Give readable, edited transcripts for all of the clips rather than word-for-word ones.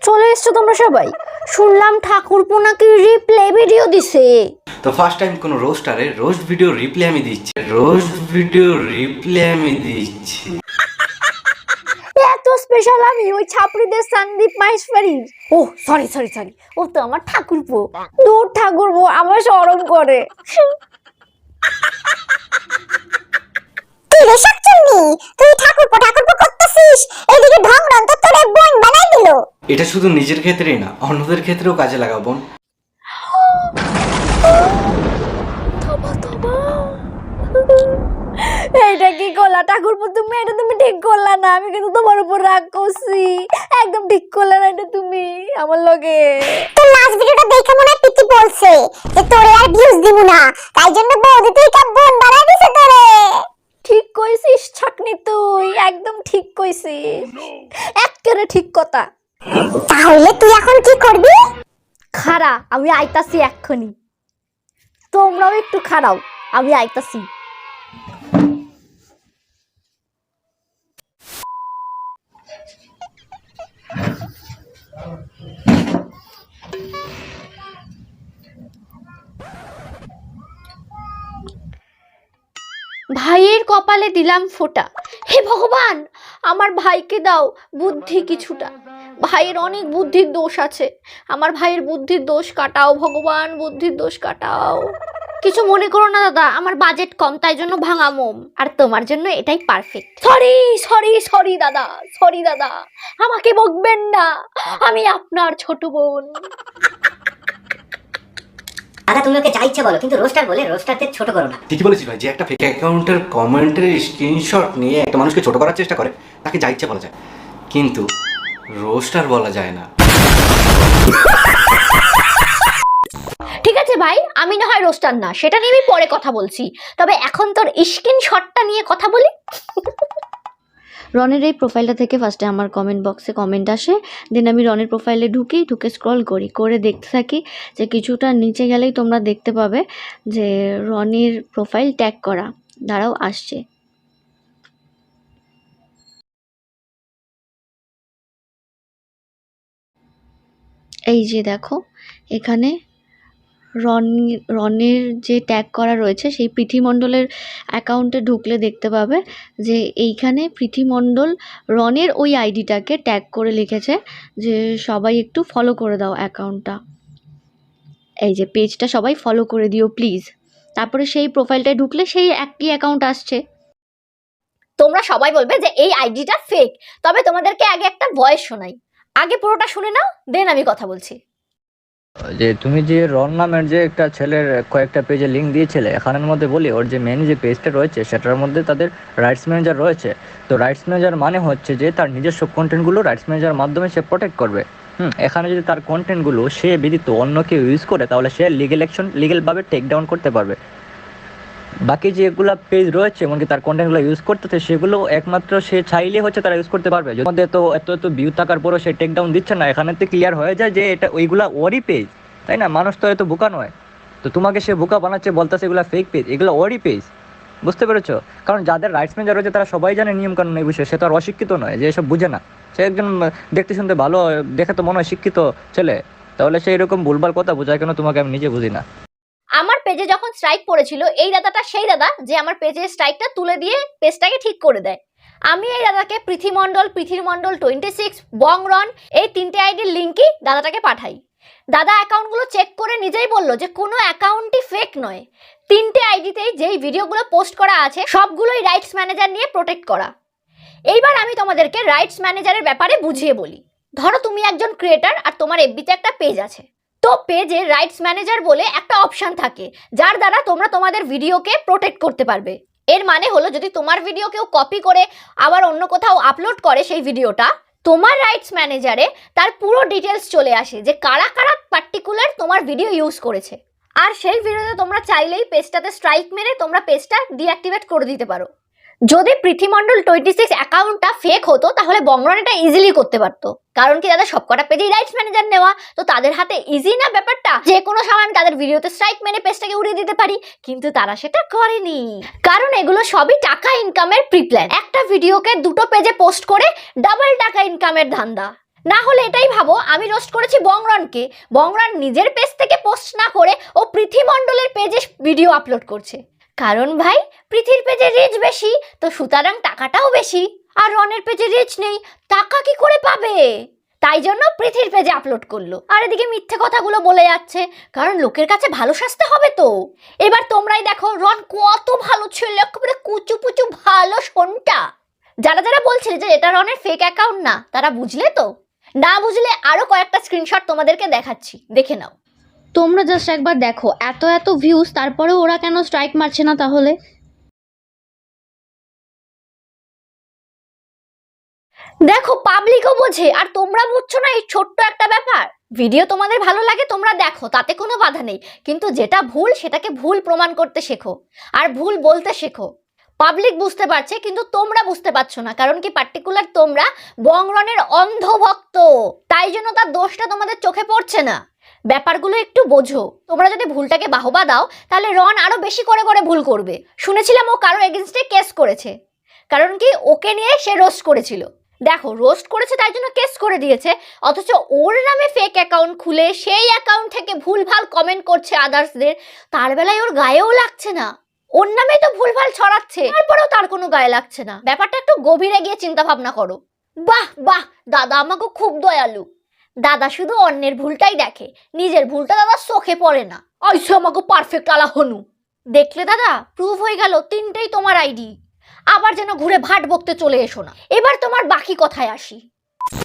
চলে এসছো তোমরা সবাই? শুনলাম ঠাকুরপো নাকি রিপ্লে ভিডিও দিছে। তো ফার্স্ট টাইম কোনো রোস্টারে রোস্ট ভিডিও রিপ্লে আমি দিচ্ছি। এত স্পেশাল আমি ওই ছাপড়িদের সন্দীপ মাহেশ্বরীর। ও সরি সরি সরি, ও তো আমার ঠাকুরপো। দূর ঠাকুরপো, আমার শরম করে। তুই শাকচুন্নি, তুই ঠাকুরপো করতেছিস, এদিকে ঢং ঢং তো তোরে বোন বানাই দিল। এটা শুধু নিজের ক্ষেত্রেই না, অন্যদের ক্ষেত্রেও কাজে লাগাও বোন। এইটা কি করলা ঠাকুরপো তুমি? এটা তুমি ঠিক করলা না। আমি কিন্তু তোমার উপর রাগ করছি। একদম ঠিক করলা না এটা তুমি আমার লগে। তো লাস্ট ভিডিওটা দেখে মনে হয় পিতি বলছে যে তোরে আর ভিউজ দিব না, তাই জন্য বৌদি তুই কা বোন বানাই দিছে তোরে। ঠিক কইছিস ছাকনি, তুই একদম ঠিক কইছিস, একেবারে ঠিক কথা। তাহলে তুই এখন কি করবি? খাড়া, আমি আইতাছি এক্ষুনি। তোমরাও একটু খাড়াও, আমি আইতাছি। ভাইয়ের কপালে দিলাম ফোঁটা। হে ভগবান, আমার ভাইকে দাও বুদ্ধি কিছুটা। ভাইয়ের অনেক বুদ্ধির দোষ আছে, আমার ভাইয়ের বুদ্ধির দোষ কাটাও ভগবান, বুদ্ধির দোষ কাটাও। কিছু মনে করো না দাদা, আমার বাজেট কম তাই জন্য ভাঙা মোম, আর তোমার জন্য এটাই পারফেক্ট। সরি সরি সরি দাদা, সরি দাদা, আমাকে বকবেন না, আমি আপনার ছোট বোন। দাদা তুমি ওকে যা ইচ্ছে বলো, কিন্তু রোস্টার বলে রোস্টারদের ছোট করো না। ঠিকই বলেছি ভাই, যে একটা ফেক অ্যাকাউন্টের কমেন্টের স্ক্রিনশট নিয়ে একটা মানুষকে ছোট করার চেষ্টা করে, তাকে যা ইচ্ছে বলা যায়, কিন্তু রোস্টার বলা যায় না। ঠিক আছে ভাই, আমি না হয় রোস্টার না, সেটা নিয়ে আমি পরে কথা বলছি, তবে এখন তোর স্ক্রিনশটটা নিয়ে কথা বলি। রনের এই প্রোফাইলটা থেকে ফার্স্টে আমার কমেন্ট বক্সে কমেন্ট আসে, দেন আমি রনের প্রোফাইলে ঢুকে স্ক্রল করে দেখতে থাকি, যে কিছুটা নিচে গেলেই তোমরা দেখতে পাবে যে রনির প্রোফাইল ট্যাগ করা। দাঁড়াও, আসছে। এই যে দেখো, এখানে রনের যে ট্যাগ করা রয়েছে সেই পৃথিমণ্ডলের অ্যাকাউন্টে ঢুকলে দেখতে পাবে যে এইখানে পৃথিমণ্ডল রনের ওই আইডিটাকে ট্যাগ করে লিখেছে যে সবাই একটু ফলো করে দাও অ্যাকাউন্টটা। এই যে পেজটা সবাই ফলো করে দিও প্লিজ। তারপরে সেই প্রোফাইলটায় ঢুকলে সেই একই অ্যাকাউন্ট আসছে। তোমরা সবাই বলবে যে এই আইডিটা ফেক, তবে তোমাদেরকে আগে একটা ভয়েস শোনাই, আগে পুরোটা শুনে নাও, দেন আমি কথা বলছি। যে তুমি যে রন নামের যে একটা ছেলের কয়েকটা পেজে লিঙ্ক দিয়েছিলে, এখানের মধ্যে বলি ওর যে মেন যে পেজটা রয়েছে সেটার মধ্যে তাদের রাইটস ম্যানেজার রয়েছে। তো রাইটস ম্যানেজার মানে হচ্ছে যে তার নিজস্ব কন্টেন্টগুলো রাইটস ম্যানেজার মাধ্যমে সে প্রোটেক্ট করবে। এখানে যদি তার কন্টেন্টগুলো সে ব্যতীত অন্য কেউ ইউজ করে তাহলে সে লিগেলভাবে টেক ডাউন করতে পারবে। বাকি যেগুলো পেজ রয়েছে এমনকি তার কন্টেন্টগুলো ইউজ করতেছে সেগুলো একমাত্র সে চাইলে হচ্ছে তারা ইউজ করতে পারবে। মধ্যে তো এত ভিউ থাকার পরও সে টেক ডাউন দিচ্ছে না, এখানে তো ক্লিয়ার হয়ে যায় যে এটা ওইগুলা ওরই পেজ, তাই না? মানুষ তো এত বোকা নয়, তো তোমাকে সে বোকা বানাচ্ছে, বলতেছে এগুলো ফেক পেজ, এগুলো ওরই পেজ। বুঝতে পেরেছো? কারণ যাদের রাইটস ম্যানেজার রয়েছে তারা সবাই জানে নিয়ম কানুন এই বিষয়ে, সে তো আর অশিক্ষিত নয় যে এসব বুঝে না। সে একজন দেখতে শুনতে ভালো, দেখে তো মনে হয় শিক্ষিত ছেলে, তাহলে সে এরকম ভুলভাল কথা বোঝায় কেন তোমাকে? আমি নিজে বুঝি না। আমার পেজে যখন স্ট্রাইক পড়েছিল, এই দাদাটা সেই দাদা যে আমার পেজের স্ট্রাইকটা তুলে দিয়ে পেজটাকে ঠিক করে দেয়। আমি এই দাদাকে পৃথিমণ্ডল 26 বংরন এই তিনটে আইডির লিঙ্কই দাদাটাকে পাঠাই। দাদা অ্যাকাউন্টগুলো চেক করে নিজেই বলল যে কোনো অ্যাকাউন্টই ফেক নয়, তিনটে আইডিতেই যেই ভিডিওগুলো পোস্ট করা আছে সবগুলোই রাইটস ম্যানেজার নিয়ে প্রোটেক্ট করা। এইবার আমি তোমাদেরকে রাইটস ম্যানেজারের ব্যাপারে বুঝিয়ে বলি। ধরো তুমি একজন ক্রিয়েটার আর তোমার এফবিতে একটা পেজ আছে, তো পেজে রাইটস ম্যানেজার বলে একটা অপশন থাকে যার দ্বারা তোমরা তোমাদের ভিডিওকে প্রোটেক্ট করতে পারবে। এর মানে হলো যদি তোমার ভিডিও কেউ কপি করে আবার অন্য কোথাও আপলোড করে সেই ভিডিওটা, তোমার রাইটস ম্যানেজারে তার পুরো ডিটেলস চলে আসে যে কারা কারা পার্টিকুলার তোমার ভিডিও ইউজ করেছে। আর সেই ভিডিওতে তোমরা চাইলেই পেজটাতে স্ট্রাইক মেরে তোমরা পেজটা ডিঅ্যাক্টিভেট করে দিতে পারো। যদি পৃথিমণ্ডল 26 অ্যাকাউন্টটা ফেক হতো তাহলে বংরন এটা ইজিলি করতে পারতো, কারণ কি দাদা সবকটা পেজেই রাইটস ম্যানেজার নেওয়া, তো তাদের হাতে ইজি না ব্যাপারটা, যে কোনো সময় আমি তাদের ভিডিওতে স্ট্রাইক মেরে পেজটাকে উড়িয়ে দিতে পারি। কিন্তু তারা সেটা করেনি, কারণ এগুলো সবই টাকা ইনকামের প্রি প্ল্যান। একটা ভিডিওকে দুটো পেজে পোস্ট করে ডাবল টাকা ইনকামের ধান্দা। না হলে এটাই ভাবো আমি রোস্ট করেছি বংরনকে, বংরন নিজের পেজ থেকে পোস্ট না করে ও পৃথি মণ্ডলের পেজে ভিডিও আপলোড করছে। কারণ ভাই পৃথির পেজে রিচ বেশি, তো সুতরাং টাকাটাও বেশি। আর রনের পেজে রিচ নেই, টাকা কি করে পাবে? তাই জন্য পৃথির পেজে আপলোড করলো। আর এদিকে মিথ্যে কথাগুলো বলে যাচ্ছে, কারণ লোকের কাছে ভালো সাজতে হবে তো। এবার তোমরাই দেখো রন কত ভালো ছেলে, একেবারে কুচু পুচু ভালো শোনটা। যারা যারা বলছিলে যে এটা রনের ফেক অ্যাকাউন্ট না, তারা বুঝলে তো? না বুঝলে আরো কয়েকটা স্ক্রিনশট তোমাদেরকে দেখাচ্ছি, দেখে নাও। তোমরা জাস্ট একবার দেখো, এত এত ভিউজ, তারপরে ওরা কেন স্ট্রাইক মারছে না তাহলে? দেখো পাবলিকও বোঝে, আর তোমরা বুঝছো না এই ছোট্ট একটা ব্যাপার। ভিডিও তোমাদের ভালো লাগে তোমরা দেখো, তাতে কোনো বাধা নেই, কিন্তু যেটা ভুল সেটাকে ভুল প্রমাণ করতে শেখো আর ভুল বলতে শেখো। পাবলিক বুঝতে পারছে কিন্তু তোমরা বুঝতে পারছো না, কারণ কি পার্টিকুলার তোমরা বংরনের অন্ধভক্ত, তাই জন্য তার দোষটা তোমাদের চোখে পড়ছে না। ব্যাপারগুলো একটু বোঝো। তোমরা যদি ভুলটাকে বাহবা দাও তাহলে রন আরো বেশি করে করে ভুল করবে। শুনেছিলাম ও কারো এগেনস্টে কেস করেছে, কারণ কি ওকে নিয়ে সে রোস্ট করেছিল। দেখো রোস্ট করেছে তাই জন্য কেস করে দিয়েছে, অথচ ওর নামে ফেক অ্যাকাউন্ট খুলে সেই অ্যাকাউন্ট থেকে ভুলভাল কমেন্ট করছে আদার্সদের, তার বেলায় ওর গায়েও লাগছে না। ওর নামে তো ভুলভাল ছড়াচ্ছে, তারপরেও তার কোনো গায়ে লাগছে না। ব্যাপারটা একটু গভীরে গিয়ে চিন্তা ভাবনা করো। বাহ বাহ, দাদা আমাকে খুব দয়ালু। দাদা শুধু অন্যের ভুলটাই দেখে, নিজের ভুলটা দাদা চোখে পড়ে না। আইসো আমাকে পারফেক্ট আলা হনু। দেখলে দাদা, প্রুভ হয়ে গেল তিনটেই তোমার আইডি। আবার যেন ঘুরে ভাট বকতে চলে এসো না। এবার তোমার বাকি কথায় আসি।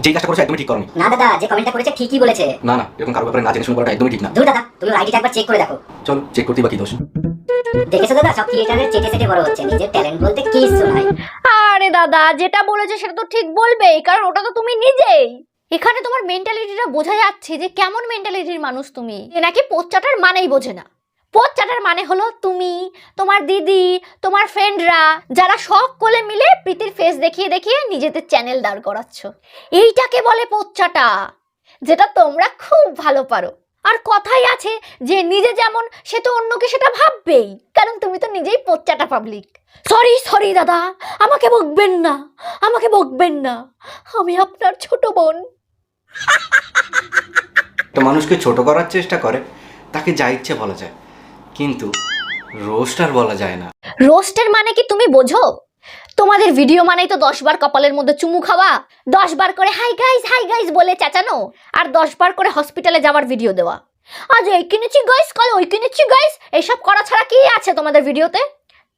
যেই কাজটা করেছে একদমই ঠিক করনি। না দাদা, যে কমেন্টটা করেছে ঠিকই বলেছে। না না, এরকম কারো ব্যাপারে না জেনে শুনে করাটা একদমই ঠিক না। ধুর দাদা, তুমি আইডিটা একবার চেক করে দেখো। চলো চেক করতে বা কি দোষ। দেখেছো দাদা, সব ক্রিয়েটারের চেটে চেটে বড় হচ্ছে, নিজের ট্যালেন্ট বলতে কিছু নাই। আরে দাদা, যেটা বলেছে সেটা তো ঠিক বলবেই, কারণ ওটা তো তুমি নিজেই। এখানে তোমার মেন্টালিটিটা বোঝা যাচ্ছে যে কেমন মেন্টালিটির মানুষ তুমি, যে নাকি পোচ্চাটার মানেই বোঝে না। পোচ্চাটার মানে হলো তুমি, তোমার দিদি, তোমার ফ্রেন্ডরা, যারা সকলে মিলে প্রীতির ফেস দেখিয়ে দেখিয়ে নিজেদের চ্যানেল দাঁড় করাচ্ছ। এইটাকে বলে পোচ্চাটা, যেটা তোমরা খুব ভালো পারো। আর কথাই আছে যে নিজে যেমন সে তো অন্যকে সেটা ভাববেই, কারণ তুমি তো নিজেই পোচ্চাটা পাবলিক। সরি সরি দাদা, আমাকে বকবেন না, আমাকে বকবেন না, আমি আপনার ছোট বোন। একটা মানুষকে ছোট করার চেষ্টা করে, তাকে যা ইচ্ছে বলা যায়, কিন্তু রোস্টার বলা যায় না। রোস্টের মানে কি তুমি বোঝো? তোমাদের ভিডিও মানেই তো 10 বার কপালের মধ্যে চুমু খাওয়া, 10 বার করে হাই গাইস বলে চেঁচানো, আর 10 বার করে হসপিটালে যাওয়ার ভিডিও দেওয়া। আজ এই কিনেছি গাইস, কাল ওই কিনেছি গাইস, এইসব করা ছাড়া কি আছে তোমাদের ভিডিওতে?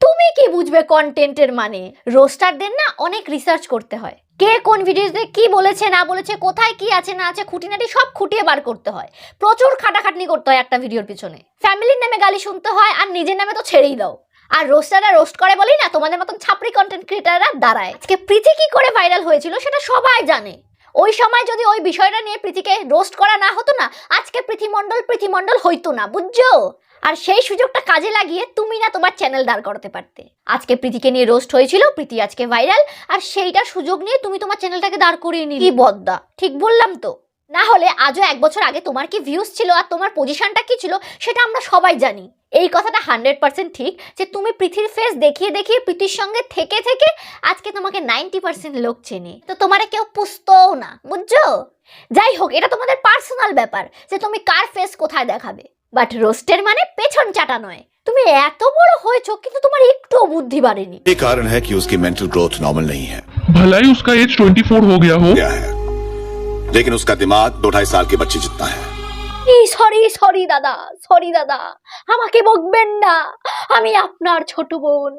তুমি কি বুঝবে কন্টেন্টের মানে? রোস্টারদের না অনেক রিসার্চ করতে হয়, কে কোন ভিডিওতে কি বলেছে না বলেছে, কোথায় কি আছে না আছে, খুঁটিনাটি সব খুঁটিয়ে বার করতে হয়। প্রচুর খাটাখাটনি করতে হয় একটা ভিডিওর পিছনে। ফ্যামিলির নামে গালি শুনতে হয়, আর নিজের নামে তো ছেড়েই দাও। আর রোস্টাররা রোস্ট করে বলেই না তোমাদের মতন ছাপড়ি কন্টেন্ট ক্রিয়েটাররা দাঁড়ায়। আজকে প্রীতি কি করে ভাইরাল হয়েছিল সেটা সবাই জানে। ওই সময় যদি ওই বিষয়টা নিয়ে প্রীতিকে রোস্ট করা না হতো না, আজকে প্রীতি মণ্ডল হইতো না, বুঝছো? আর সেই সুযোগটা কাজে লাগিয়ে তুমি না তোমার চ্যানেল দাঁড় করাতে পারতে। আজকে প্রীতিকে নিয়ে রোস্ট হয়েছিল, প্রীতি আজকে ভাইরাল, আর সেইটার সুযোগ নিয়ে তুমি তোমার চ্যানেলটাকে দাঁড় করিয়ে নিলে। কি বদ্দা, ঠিক বললাম তো? না হলে আজও 1 বছর আগে তোমার কি ভিউজ ছিল আর তোমার পজিশনটা কি ছিল সেটা আমরা সবাই জানি। এই কথাটা 100% ঠিক যে তুমি পৃথির ফেস দেখিয়ে দেখিয়ে প্রীতির সঙ্গে থেকে থেকে আজকে তোমাকে 90% লোক চেনে, তো তোমারে কেউ পুষতও না, বুঝছো? যাই হোক, এটা তোমাদের পার্সোনাল ব্যাপার যে তুমি কার ফেস কোথায় দেখাবে, বাট রোস্টের মানে পেছন চাটা নয়। তুমি এত বড় হয়েছো কিন্তু তোমার একটুও বুদ্ধি বাড়েনি। ये कारण है कि उसकी मेंटल ग्रोथ नॉर्मल नहीं है। भला ही उसका एज 24 हो गया हो। क्या है, लेकिन उसका दिमाग 2-2.5 साल के बच्चे जितना है। সরি দাদা, আমাকে বকবেন না, আমি আপনার ছোট বোন।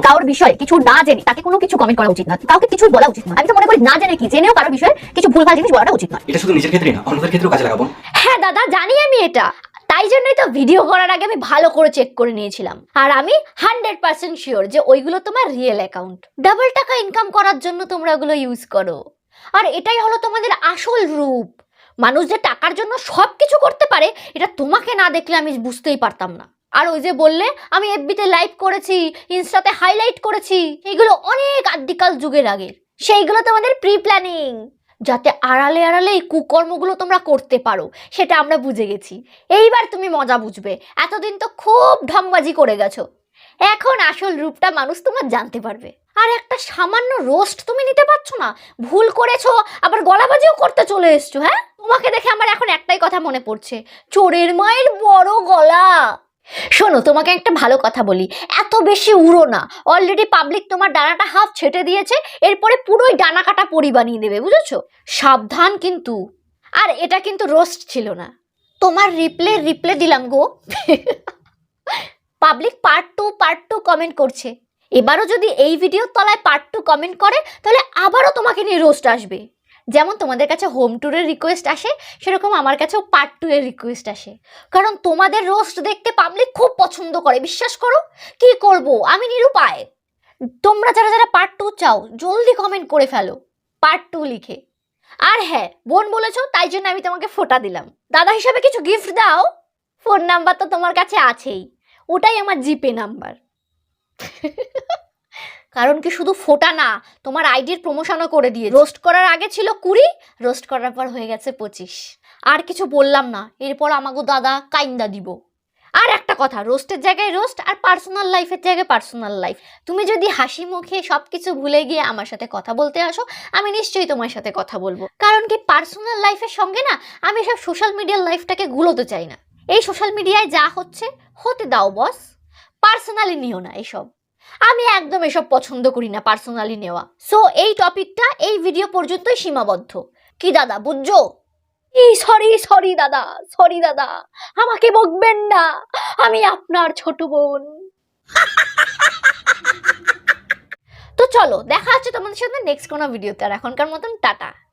কারোর বিষয়ে কিছু না জেনে তাকে কোনো কিছু কমেন্ট করা উচিত না, কাউকে কিছু বলা উচিত না। আমি তো মনে করি না জেনে কি জেনেও কারোর বিষয়ে কিছু ভুলভাল জিনিস বলাটা উচিত নয়। এটা শুধু নিজের ক্ষেত্রেই না, অন্যদের ক্ষেত্রেও কাজে লাগাবো। হ্যাঁ দাদা, জানি আমি এটা, তাই জন্যই তো ভিডিও করার আগে আমি ভালো করে চেক করে নিয়েছিলাম। আর আমি 100% শিওর যে ওইগুলো তোমার রিয়েল অ্যাকাউন্ট। ডাবল টাকা ইনকাম করার জন্য তোমরা ওগুলো ইউজ করো, আর এটাই হলো তোমাদের আসল রূপ। মানুষ যে টাকার জন্য সব কিছু করতে পারে এটা তোমাকে না দেখলে আমি বুঝতেই পারতাম না। আর ওই যে বললে আমি এফবিতে লাইভ করেছি, ইনস্টাতে হাইলাইট করেছি, এগুলো অনেক আদিকাল যুগের আগের। সেইগুলো তোমাদের প্রি প্ল্যানিং, যাতে আড়ালে আড়ালে এই কুকর্মগুলো তোমরা করতে পারো, সেটা আমরা বুঝে গেছি। এইবার তুমি মজা বুঝবে। এতদিন তো খুব ঢংবাজি করে গেছো, এখন আসল রূপটা মানুষ তোমার জানতে পারবে। আর একটা সামান্য রোস্ট তুমি নিতে পারছো না? ভুল করেছো, আবার গলাবাজিও করতে চলে এসছো। হ্যাঁ, তোমাকে দেখে আমার এখন একটাই কথা মনে পড়ছে, চোরের মায়ের বড় গলা। শোনো, তোমাকে একটা ভালো কথা বলি, এত বেশি উড়ো না। অলরেডি পাবলিক তোমার ডানাটা হাফ ছেটে দিয়েছে, এরপরে পুরোই ডানা কাটা পরি বানিয়ে দেবে, বুঝেছো? সাবধান কিন্তু। আর এটা কিন্তু রোস্ট ছিল না, তোমার রিপ্লে দিলাম গো। পাবলিক পার্ট টু কমেন্ট করছে। এবারও যদি এই ভিডিওর তলায় পার্ট 2 কমেন্ট করে, তাহলে আবারও তোমাকে নিয়ে রোস্ট আসবে। যেমন তোমাদের কাছে হোম ট্যুরের রিকোয়েস্ট আসে, সেরকম আমার কাছেও পার্ট 2 এর রিকোয়েস্ট আসে। কারণ তোমাদের রোস্ট দেখতে পাবলিক খুব পছন্দ করে, বিশ্বাস করো। কি করব, আমি নিরুপায়। তোমরা যারা যারা পার্ট 2 চাও, জলদি কমেন্ট করে ফেলো পার্ট 2 লিখে। আর হ্যাঁ, বোন বলেছো তাই জন্য আমি তোমাকে ফোঁটা দিলাম। দাদা হিসাবে কিছু গিফট দাও। ফোন নাম্বার তো তোমার কাছে আছেই, ওটাই আমার জিপে নাম্বার। কারণ কি শুধু ফোটা না, তোমার আইডির প্রমোশনও করে দিয়ে। রোস্ট করার আগে ছিল 20, রোস্ট করার পর হয়ে গেছে 25। আর কিছু বললাম না, এরপর আমাগো দাদা কাইন্দা দিব। আর একটা কথা, রোস্টের জায়গায় রোস্ট আর পার্সোনাল লাইফের জায়গায় পার্সোনাল লাইফ। তুমি যদি হাসি মুখে সবকিছু ভুলে গিয়ে আমার সাথে কথা বলতে আসো, আমি নিশ্চয়ই তোমার সাথে কথা বলবো। কারণ কি পার্সোনাল লাইফের সঙ্গে না আমি সব সোশ্যাল মিডিয়ার লাইফটাকে গুলোতে চাই না। এই সোশ্যাল মিডিয়ায় যা হচ্ছে হতে দাও বস, পার্সোনালি নিও না এসব। আমি একদম এসব পছন্দ করি না পার্সোনালি নেওয়া। সো এই টপিকটা এই ভিডিও পর্যন্তই সীমাবদ্ধ। কি দাদা, বুঝছো? সরি দাদা, আমাকে বকবেন না, আমি আপনার ছোট বোন। তো চলো, দেখা হচ্ছে তোমাদের সাথে নেক্সট কোনো ভিডিওতে। আর এখনকার মতন টাটা।